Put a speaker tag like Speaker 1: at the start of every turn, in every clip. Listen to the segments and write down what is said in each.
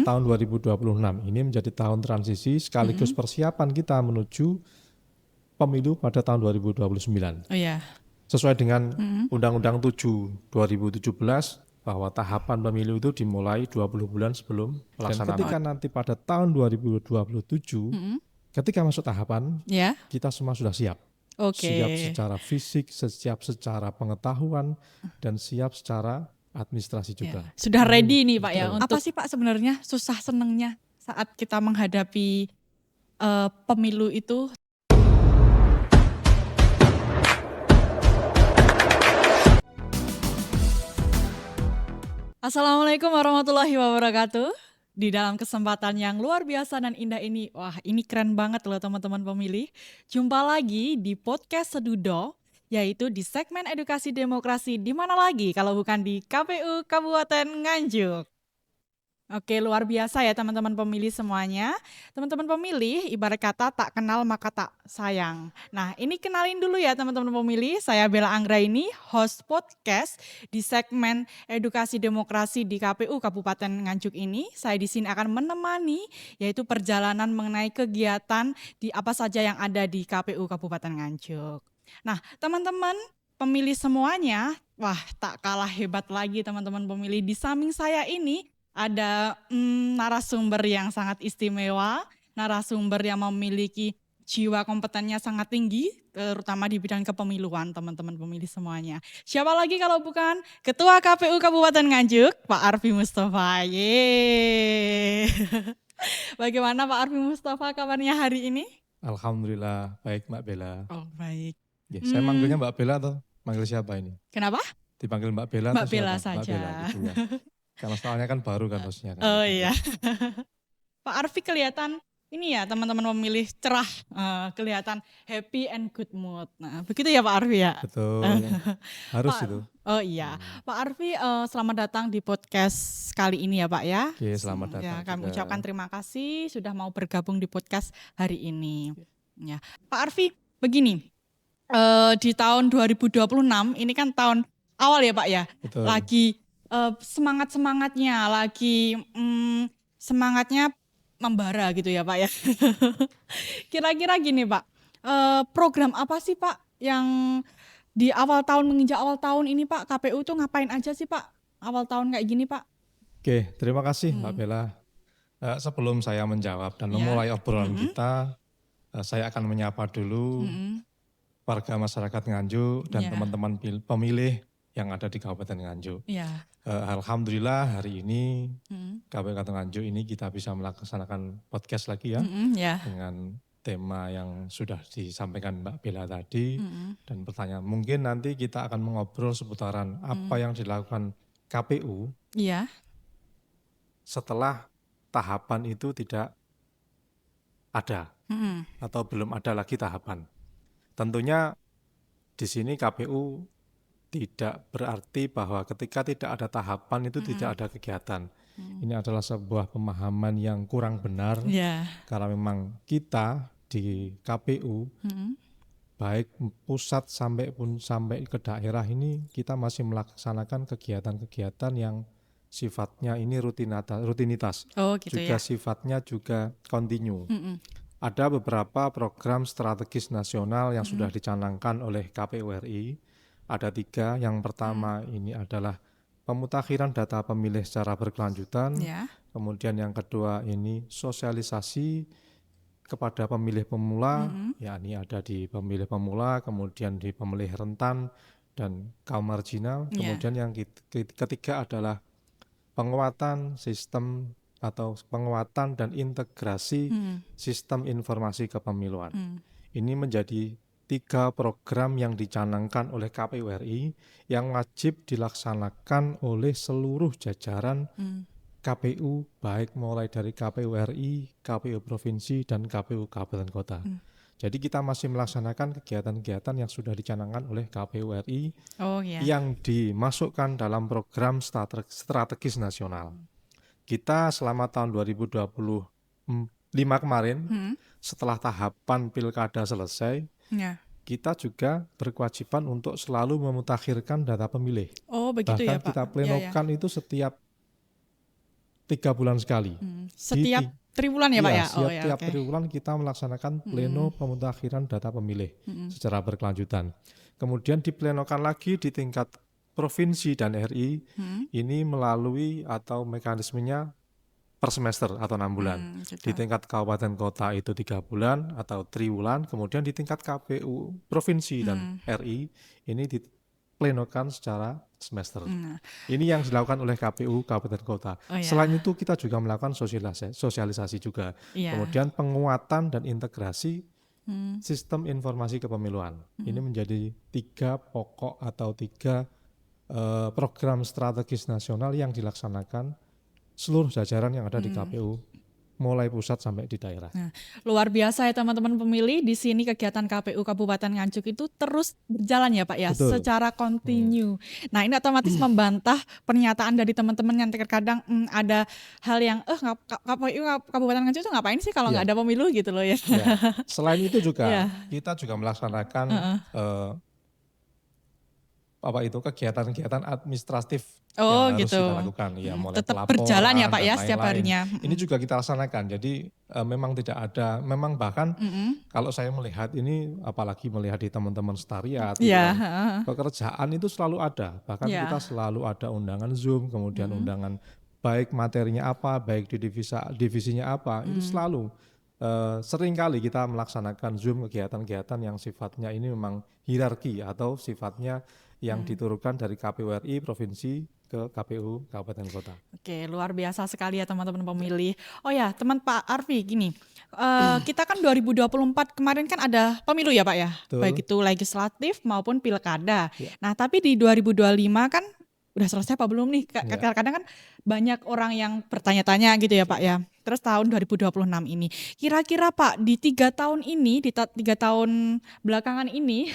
Speaker 1: tahun 2026 ini menjadi tahun transisi sekaligus persiapan kita menuju pemilu pada tahun 2029.
Speaker 2: Oh ya.
Speaker 1: Sesuai dengan Undang-Undang 7 2017 bahwa tahapan pemilu itu dimulai 20 bulan sebelum pelaksanaan. Dan ketika nanti pada tahun 2027, ketika masuk tahapan, kita semua sudah siap. Siap secara fisik, siap secara pengetahuan, dan siap secara administrasi juga.
Speaker 2: Sudah ready nih Pak ya. Apa sih Pak sebenarnya susah senengnya saat kita menghadapi pemilu itu? Assalamualaikum warahmatullahi wabarakatuh. Di dalam kesempatan yang luar biasa dan indah ini, wah ini keren banget loh teman-teman pemilih. Jumpa lagi di podcast Sedudo, yaitu di segmen edukasi demokrasi, di mana lagi kalau bukan di KPU Kabupaten Nganjuk. Oke, luar biasa ya teman-teman pemilih semuanya. Teman-teman pemilih ibarat kata tak kenal maka tak sayang. Nah, ini kenalin dulu ya teman-teman pemilih. Saya Bella Anggraini, host podcast di segmen edukasi demokrasi di KPU Kabupaten Nganjuk ini. Saya di sini akan menemani yaitu perjalanan mengenai kegiatan di apa saja yang ada di KPU Kabupaten Nganjuk. Nah, teman-teman pemilih semuanya, wah tak kalah hebat lagi teman-teman pemilih. Di samping saya ini ada narasumber yang sangat istimewa, narasumber yang memiliki jiwa kompetennya sangat tinggi, terutama di bidang kepemiluan teman-teman pemilih semuanya. Siapa lagi kalau bukan Ketua KPU Kabupaten Nganjuk, Pak Arfi Mustafa. Yeay. Bagaimana Pak Arfi Mustafa kabarnya hari ini?
Speaker 1: Alhamdulillah, baik Mbak Bella.
Speaker 2: Oh baik.
Speaker 1: Ya, saya manggilnya Mbak Bella atau manggil siapa ini?
Speaker 2: Kenapa?
Speaker 1: Dipanggil Mbak Bella
Speaker 2: Mbak
Speaker 1: atau
Speaker 2: Bella
Speaker 1: siapa?
Speaker 2: saja.
Speaker 1: Mbak Bella gitu ya. Karena soalnya kan baru kan hostnya kan.
Speaker 2: Oh iya. Pak Arfi kelihatan ini ya teman-teman pemilih cerah, kelihatan happy and good mood. Nah begitu ya Pak Arfi ya?
Speaker 1: Betul, harus
Speaker 2: Pak,
Speaker 1: itu.
Speaker 2: Oh iya, Pak Arfi selamat datang di podcast kali ini ya Pak ya.
Speaker 1: Oke, selamat datang
Speaker 2: ya, kami
Speaker 1: juga.
Speaker 2: ucapkan terima kasih sudah mau bergabung di podcast hari ini. Ya, Pak Arfi begini, di tahun 2026 ini kan tahun awal ya Pak ya.
Speaker 1: Betul.
Speaker 2: Lagi semangatnya lagi semangatnya membara gitu ya Pak ya. Kira-kira gini Pak, program apa sih Pak yang di awal tahun menginjak awal tahun ini Pak, KPU tuh ngapain aja sih Pak awal tahun kayak gini Pak?
Speaker 1: Oke, terima kasih Mbak Bella. Sebelum saya menjawab dan memulai obrolan kita, saya akan menyapa dulu warga masyarakat Nganjuk dan teman-teman pemilih yang ada di Kabupaten Nganjuk. Alhamdulillah hari ini Kabupaten Nganjuk ini kita bisa melaksanakan podcast lagi ya, dengan tema yang sudah disampaikan Mbak Bella tadi dan pertanyaan. Mungkin nanti kita akan mengobrol seputaran apa yang dilakukan KPU setelah tahapan itu tidak ada atau belum ada lagi tahapan. Tentunya di sini KPU tidak berarti bahwa ketika tidak ada tahapan itu tidak ada kegiatan. Ini adalah sebuah pemahaman yang kurang benar karena memang kita di KPU baik pusat sampai ke daerah ini kita masih melaksanakan kegiatan-kegiatan yang sifatnya ini rutinitas.
Speaker 2: Gitu
Speaker 1: juga
Speaker 2: ya.
Speaker 1: sifatnya juga kontinu. Ada beberapa program strategis nasional yang sudah dicanangkan oleh KPU RI. Ada 3. Yang pertama ini adalah pemutakhiran data pemilih secara berkelanjutan. Kemudian yang kedua ini sosialisasi kepada pemilih pemula, yakni ada di pemilih pemula, kemudian di pemilih rentan dan kaum marginal. Kemudian yang ketiga adalah penguatan sistem atau penguatan dan integrasi sistem informasi kepemiluan. Ini menjadi 3 program yang dicanangkan oleh KPU RI yang wajib dilaksanakan oleh seluruh jajaran KPU, baik mulai dari KPU RI, KPU Provinsi, dan KPU Kabupaten Kota. Jadi kita masih melaksanakan kegiatan-kegiatan yang sudah dicanangkan oleh KPU RI yang dimasukkan dalam program strategis nasional. Kita selama tahun 2025 kemarin, setelah tahapan pilkada selesai, kita juga berkewajiban untuk selalu memutakhirkan data pemilih.
Speaker 2: Oh begitu
Speaker 1: bahkan
Speaker 2: ya Pak.
Speaker 1: kita plenokan itu setiap 3 bulan sekali.
Speaker 2: Setiap triwulan ya Pak
Speaker 1: Iya,
Speaker 2: ya? Oh ya,
Speaker 1: setiap
Speaker 2: oke.
Speaker 1: triwulan kita melaksanakan pleno pemutakhiran data pemilih secara berkelanjutan. Kemudian diplenokan lagi di tingkat provinsi dan RI, ini melalui atau mekanismenya per semester atau 6 bulan. Di
Speaker 2: Gitu.
Speaker 1: tingkat kabupaten kota itu 3 bulan atau triwulan, kemudian di tingkat KPU provinsi dan RI ini diplenokan secara semester.
Speaker 2: Nah,
Speaker 1: Ini yang dilakukan oleh KPU kabupaten kota.
Speaker 2: oh ya,
Speaker 1: Selain itu kita juga melakukan sosialisasi juga.
Speaker 2: iya.
Speaker 1: Kemudian penguatan dan integrasi sistem informasi kepemiluan. Ini menjadi 3 pokok atau 3 program strategis nasional yang dilaksanakan seluruh jajaran yang ada di KPU, mulai pusat sampai di daerah.
Speaker 2: Nah, luar biasa ya teman-teman pemilih. Di sini kegiatan KPU Kabupaten Nganjuk itu terus berjalan ya Pak ya,
Speaker 1: Betul.
Speaker 2: secara kontinu. Nah ini otomatis membantah pernyataan dari teman-teman yang terkadang ada hal yang KPU Kabupaten Nganjuk itu ngapain sih kalau nggak ada pemilu gitu loh ya.
Speaker 1: Ya. Selain itu juga
Speaker 2: Iya.
Speaker 1: kita juga melaksanakan kegiatan-kegiatan administratif
Speaker 2: Oh
Speaker 1: yang harus
Speaker 2: gitu.
Speaker 1: kita lakukan, ya mulai
Speaker 2: Tetap
Speaker 1: pelaporan
Speaker 2: berjalan ya Pak
Speaker 1: dan
Speaker 2: ya setiap
Speaker 1: lain-lain.
Speaker 2: harinya.
Speaker 1: Ini juga kita laksanakan. Jadi memang tidak ada, memang bahkan kalau saya melihat ini, apalagi melihat di teman-teman setariat,
Speaker 2: Iya.
Speaker 1: pekerjaan itu selalu ada. Bahkan
Speaker 2: Iya.
Speaker 1: kita selalu ada undangan Zoom, kemudian undangan baik materinya apa, baik di divisinya apa, itu selalu. Sering kali kita melaksanakan Zoom kegiatan-kegiatan yang sifatnya ini memang hierarki atau sifatnya yang diturunkan dari KPU RI provinsi ke KPU kabupaten kota.
Speaker 2: Oke, luar biasa sekali ya teman-teman pemilih. Oh ya, teman Pak Arfi, gini, kita kan 2024 kemarin kan ada pemilu ya Pak ya,
Speaker 1: Betul.
Speaker 2: baik itu legislatif maupun pilkada.
Speaker 1: Ya.
Speaker 2: Nah, tapi di 2025 kan udah selesai apa belum nih?
Speaker 1: Ya.
Speaker 2: Kadang-kadang kan banyak orang yang bertanya-tanya gitu ya Pak ya. Terus tahun 2026 ini, kira-kira Pak di 3 tahun ini, di 3 tahun belakangan ini,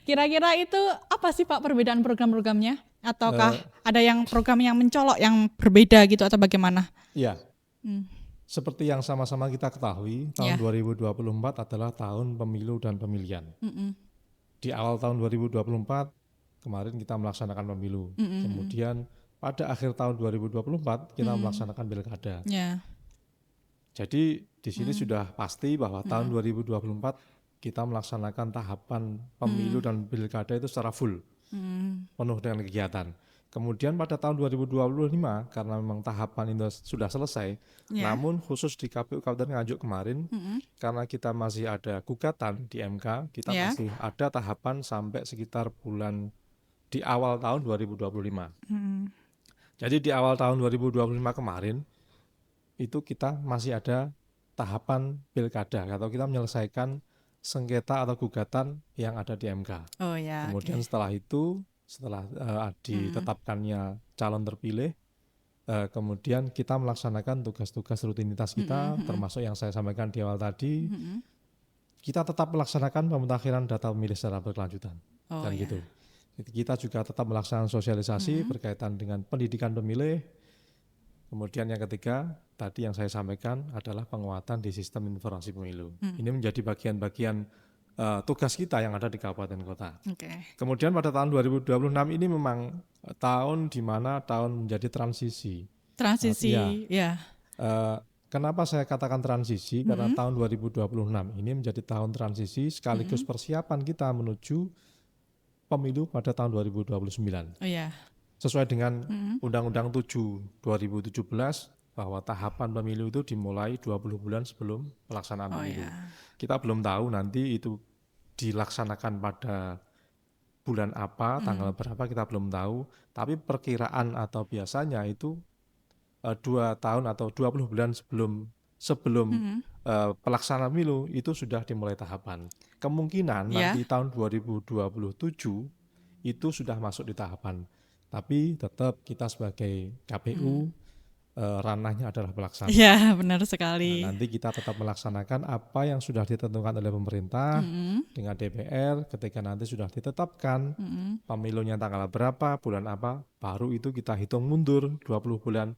Speaker 2: kira-kira itu apa sih Pak perbedaan program-programnya? Ataukah ada yang program yang mencolok yang berbeda gitu atau bagaimana?
Speaker 1: Iya. Seperti yang sama-sama kita ketahui, tahun 2024 adalah tahun pemilu dan pemilihan. Di awal tahun 2024 kemarin kita melaksanakan pemilu. Kemudian pada akhir tahun 2024 kita melaksanakan pilkada.
Speaker 2: Ya.
Speaker 1: Jadi di sini sudah pasti bahwa tahun 2024 kita melaksanakan tahapan pemilu dan pilkada itu secara full, penuh dengan kegiatan. Kemudian pada tahun 2025 karena memang tahapan itu sudah selesai, namun khusus di KPU Kabupaten Nganjuk kemarin, karena kita masih ada gugatan di MK, kita masih ada tahapan sampai sekitar bulan di awal tahun 2025. Jadi di awal tahun 2025 kemarin itu kita masih ada tahapan pilkada atau kita menyelesaikan sengketa atau gugatan yang ada di MK.
Speaker 2: Oh ya.
Speaker 1: Kemudian setelah itu, setelah ditetapkannya calon terpilih, kemudian kita melaksanakan tugas-tugas rutinitas kita, termasuk yang saya sampaikan di awal tadi, kita tetap melaksanakan pemutakhiran data pemilih secara berkelanjutan. Dan gitu. Kita juga tetap melaksanakan sosialisasi berkaitan dengan pendidikan pemilih. Kemudian yang ketiga, tadi yang saya sampaikan adalah penguatan di sistem informasi pemilu. Ini menjadi bagian-bagian tugas kita yang ada di kabupaten kota. Kemudian pada tahun 2026 ini memang tahun di mana tahun menjadi transisi.
Speaker 2: Transisi, ya.
Speaker 1: Kenapa saya katakan transisi? Karena tahun 2026 ini menjadi tahun transisi sekaligus persiapan kita menuju pemilu pada tahun 2029.
Speaker 2: Oh ya.
Speaker 1: Sesuai dengan Undang-Undang 7 2017 bahwa tahapan pemilu itu dimulai 20 bulan sebelum pelaksanaan pemilu. Kita belum tahu nanti itu dilaksanakan pada bulan apa, tanggal berapa kita belum tahu, tapi perkiraan atau biasanya itu 2 tahun atau 20 bulan sebelum pelaksanaan pemilu itu sudah dimulai tahapan. Kemungkinan nanti tahun 2027 itu sudah masuk di tahapan. Tapi tetap kita sebagai KPU ranahnya adalah pelaksanaan.
Speaker 2: Ya, benar sekali.
Speaker 1: Nah, nanti kita tetap melaksanakan apa yang sudah ditentukan oleh pemerintah dengan DPR. Ketika nanti sudah ditetapkan pemilunya tanggal berapa, bulan apa, baru itu kita hitung mundur 20 bulan.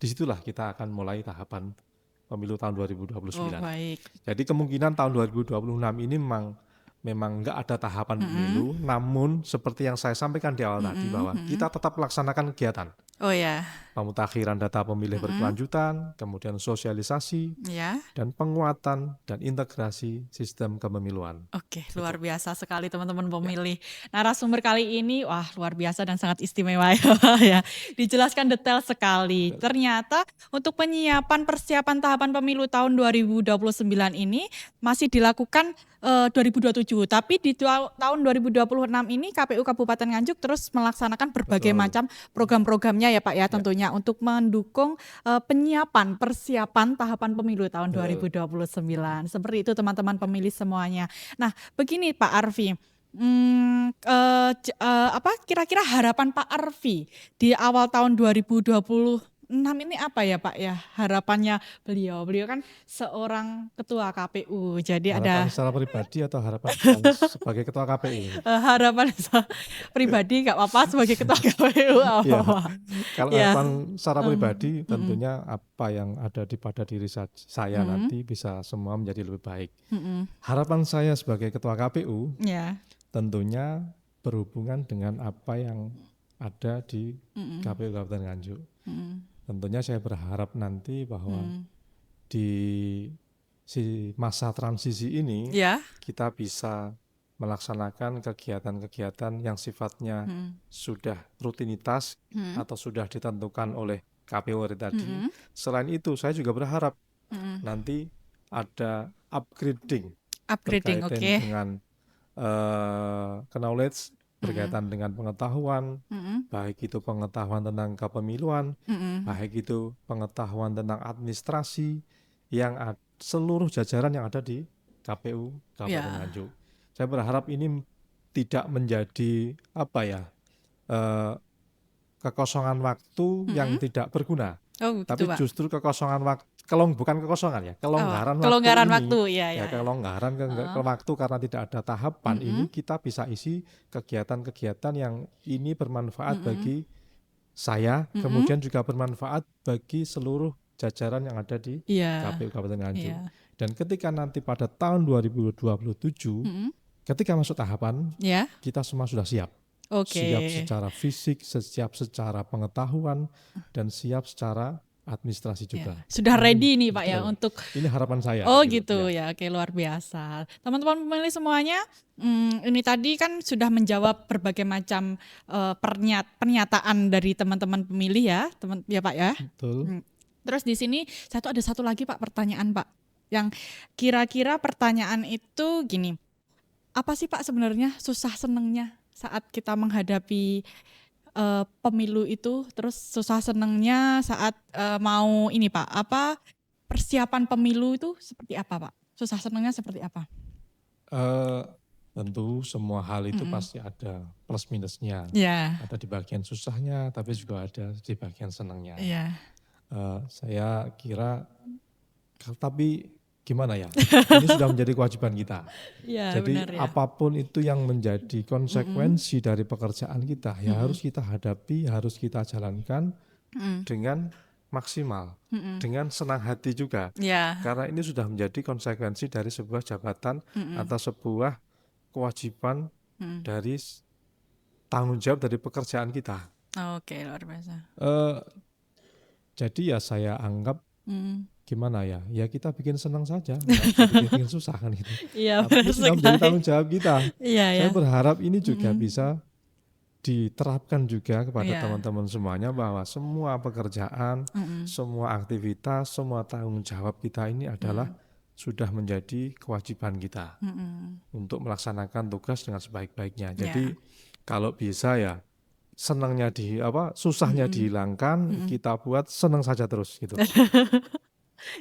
Speaker 1: Disitulah kita akan mulai tahapan pemilu tahun 2029.
Speaker 2: Oh, baik.
Speaker 1: Jadi kemungkinan tahun 2026 ini memang nggak ada tahapan pemilu, namun seperti yang saya sampaikan di awal tadi bahwa kita tetap melaksanakan kegiatan.
Speaker 2: Oh ya,
Speaker 1: pemutakhiran data pemilih berkelanjutan, kemudian sosialisasi,
Speaker 2: ya.
Speaker 1: dan penguatan dan integrasi sistem kepemiluan.
Speaker 2: Oke,
Speaker 1: Itu.
Speaker 2: luar biasa sekali teman-teman
Speaker 1: Ya.
Speaker 2: pemilih. Narasumber kali ini, wah luar biasa dan sangat istimewa ya. Dijelaskan detail sekali. Ternyata untuk penyiapan persiapan tahapan pemilu tahun 2029 ini masih dilakukan 2027. Tapi di tahun 2026 ini KPU Kabupaten Nganjuk terus melaksanakan berbagai
Speaker 1: Betul.
Speaker 2: macam program-programnya ya Pak ya tentunya untuk mendukung penyiapan persiapan tahapan pemilu tahun 2029. Seperti itu teman-teman pemilih semuanya. Nah, begini Pak Arfi. Apa kira-kira harapan Pak Arfi di awal tahun 2026 ini apa ya Pak ya harapannya beliau? Beliau kan seorang ketua KPU, jadi
Speaker 1: Harapan
Speaker 2: ada
Speaker 1: secara pribadi atau harapan yang sebagai ketua KPU?
Speaker 2: harapan pribadi nggak apa-apa sebagai ketua KPU
Speaker 1: Ya,
Speaker 2: apa-apa.
Speaker 1: kalau
Speaker 2: Ya.
Speaker 1: harapan secara pribadi tentunya apa yang ada pada diri saya nanti bisa semua menjadi lebih baik. Harapan saya sebagai ketua KPU
Speaker 2: Ya.
Speaker 1: tentunya berhubungan dengan apa yang ada di KPU Kabupaten Nganjuk. Tentunya saya berharap nanti bahwa di masa transisi ini
Speaker 2: Ya.
Speaker 1: kita bisa melaksanakan kegiatan-kegiatan yang sifatnya sudah rutinitas atau sudah ditentukan oleh KPU tadi. Selain itu saya juga berharap nanti ada upgrading berkaitan dengan knowledge berkaitan dengan pengetahuan, baik itu pengetahuan tentang kepemiluan, baik itu pengetahuan tentang administrasi yang seluruh jajaran yang ada di KPU Kabupaten Nganjuk. Saya berharap ini tidak menjadi kekosongan waktu yang tidak berguna, tapi
Speaker 2: Pak.
Speaker 1: justru kekosongan waktu, bukan kekosongan ya, kelonggaran
Speaker 2: waktu
Speaker 1: ini,
Speaker 2: ya.
Speaker 1: kelonggaran waktu karena tidak ada tahapan ini kita bisa isi kegiatan-kegiatan yang ini bermanfaat bagi saya, kemudian juga bermanfaat bagi seluruh jajaran yang ada di KPU Kabupaten Nganjuk. Dan ketika nanti pada tahun 2027, ketika masuk tahapan, kita semua sudah siap. Siap secara fisik, siap secara pengetahuan, dan siap secara administrasi juga.
Speaker 2: Sudah ready nih Pak ya untuk
Speaker 1: ini harapan saya.
Speaker 2: Oh gitu ya, oke luar biasa. Teman-teman pemilih semuanya, ini tadi kan sudah menjawab berbagai macam pernyataan dari teman-teman pemilih ya, ya Pak ya.
Speaker 1: Betul.
Speaker 2: Terus di sini ada satu lagi Pak pertanyaan Pak, yang kira-kira pertanyaan itu gini, apa sih Pak sebenarnya susah senengnya saat kita menghadapi pemilu itu, terus susah senengnya saat mau ini Pak, apa persiapan pemilu itu seperti apa Pak? Susah senengnya seperti apa?
Speaker 1: Tentu semua hal itu pasti ada plus minusnya. Ada di bagian susahnya, tapi juga ada di bagian senangnya. Saya kira, tapi gimana ya? Ini sudah menjadi kewajiban kita. Jadi benar, apapun itu yang menjadi konsekuensi dari pekerjaan kita, ya harus kita hadapi, harus kita jalankan dengan maksimal, dengan senang hati juga. Karena ini sudah menjadi konsekuensi dari sebuah jabatan atau sebuah kewajiban dari tanggung jawab dari pekerjaan kita.
Speaker 2: Oke, luar biasa.
Speaker 1: Jadi ya saya anggap gimana ya? Ya kita bikin senang saja, nggak bikin susah kan gitu. Tapi itu sudah menjadi tanggung jawab kita. Saya berharap ini juga bisa diterapkan juga kepada teman-teman semuanya, bahwa semua pekerjaan, semua aktivitas, semua tanggung jawab kita ini adalah sudah menjadi kewajiban kita untuk melaksanakan tugas dengan sebaik-baiknya. Jadi kalau bisa ya senangnya susahnya dihilangkan, kita buat senang saja terus gitu.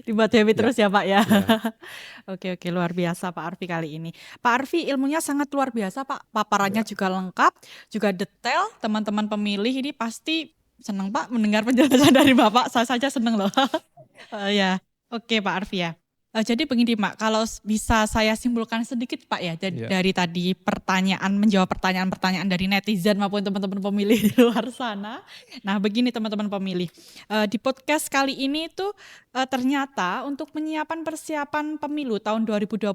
Speaker 2: Dibuat happy terus ya Pak ya. Oke, luar biasa Pak Arfi kali ini. Pak Arfi ilmunya sangat luar biasa Pak, paparannya juga lengkap, juga detail. Teman-teman pemilih ini pasti senang Pak mendengar penjelasan dari Bapak. Saya saja senang loh. Oke Pak Arfi ya. Jadi begini Pak, kalau bisa saya simpulkan sedikit Pak ya,
Speaker 1: Iya.
Speaker 2: dari tadi menjawab pertanyaan-pertanyaan dari netizen maupun teman-teman pemilih di luar sana. Nah begini teman-teman pemilih, di podcast kali ini tuh ternyata untuk menyiapkan persiapan pemilu tahun 2029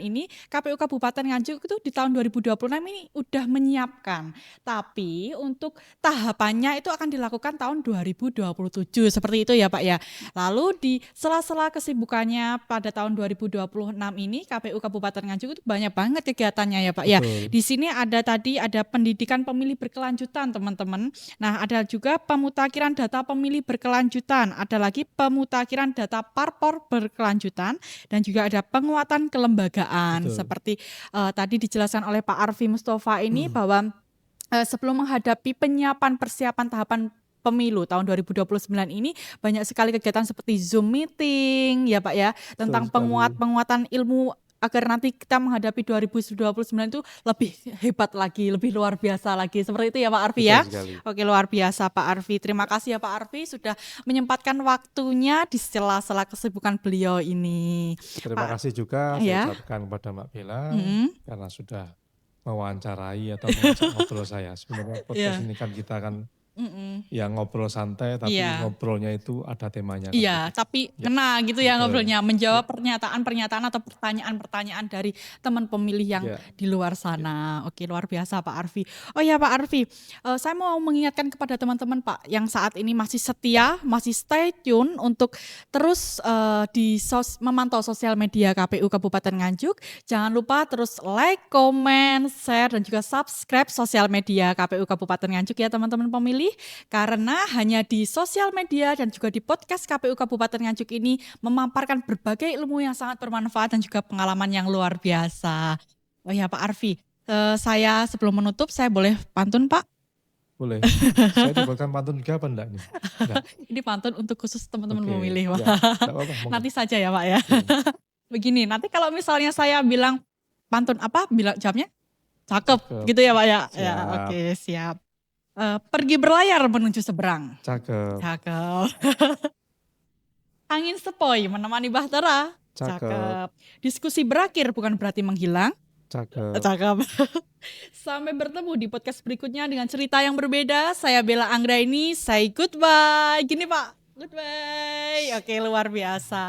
Speaker 2: ini, KPU Kabupaten Nganjuk itu di tahun 2026 ini udah menyiapkan. Tapi untuk tahapannya itu akan dilakukan tahun 2027, seperti itu ya Pak ya. Lalu di sela-sela kesibukannya pada tahun 2026 ini KPU Kabupaten Nganjuk itu banyak banget kegiatannya ya Pak ya.
Speaker 1: Betul.
Speaker 2: Di sini ada pendidikan pemilih berkelanjutan teman-teman. Nah ada juga pemutakhiran data pemilih berkelanjutan. Ada lagi pemutakhiran data parpor berkelanjutan. Dan juga ada penguatan kelembagaan.
Speaker 1: Betul.
Speaker 2: Seperti tadi dijelaskan oleh Pak Arfi Mustafa ini bahwa sebelum menghadapi persiapan tahapan pemilu tahun 2029 ini banyak sekali kegiatan seperti Zoom meeting ya Pak ya, tentang penguatan ilmu agar nanti kita menghadapi 2029 itu lebih hebat lagi, lebih luar biasa lagi. Seperti itu ya Pak Arfi ya. Oke, luar biasa Pak Arfi. Terima kasih ya Pak Arfi sudah menyempatkan waktunya di sela-sela kesibukan beliau ini.
Speaker 1: Terima kasih juga saya ucapkan kepada Mbak Bella karena sudah mewawancarai atau mengajak ngobrol saya. Sebenarnya podcast ini kan kita kan ya ngobrol santai tapi ngobrolnya itu ada temanya.
Speaker 2: Iya, tapi kena gitu ya ngobrolnya, menjawab pernyataan-pernyataan atau pertanyaan-pertanyaan dari teman pemilih yang di luar sana. Oke, luar biasa Pak Arfi. Oh ya Pak Arfi, saya mau mengingatkan kepada teman-teman Pak yang saat ini masih setia, masih stay tune untuk terus memantau sosial media KPU Kabupaten Nganjuk. Jangan lupa terus like, comment, share dan juga subscribe sosial media KPU Kabupaten Nganjuk ya teman-teman pemilih. Karena hanya di sosial media dan juga di podcast KPU Kabupaten Nganjuk ini memamparkan berbagai ilmu yang sangat bermanfaat dan juga pengalaman yang luar biasa. Oh ya Pak Arfi, saya sebelum menutup saya boleh pantun Pak?
Speaker 1: Boleh. Saya dibuatkan pantun juga apa enggak nih?
Speaker 2: Ini pantun untuk khusus teman-teman pemilih Pak. Nanti saja ya Pak ya. Begini, nanti kalau misalnya saya bilang pantun apa, jawabnya cakep gitu ya Pak ya. Ya, oke, siap. Pergi berlayar menuju seberang.
Speaker 1: Cakep.
Speaker 2: Angin sepoi menemani bahtera. Cakep. Diskusi berakhir bukan berarti menghilang. Cakep. Sampai bertemu di podcast berikutnya dengan cerita yang berbeda. Saya Bella Anggraini, say goodbye. Gini Pak, goodbye. Oke, luar biasa.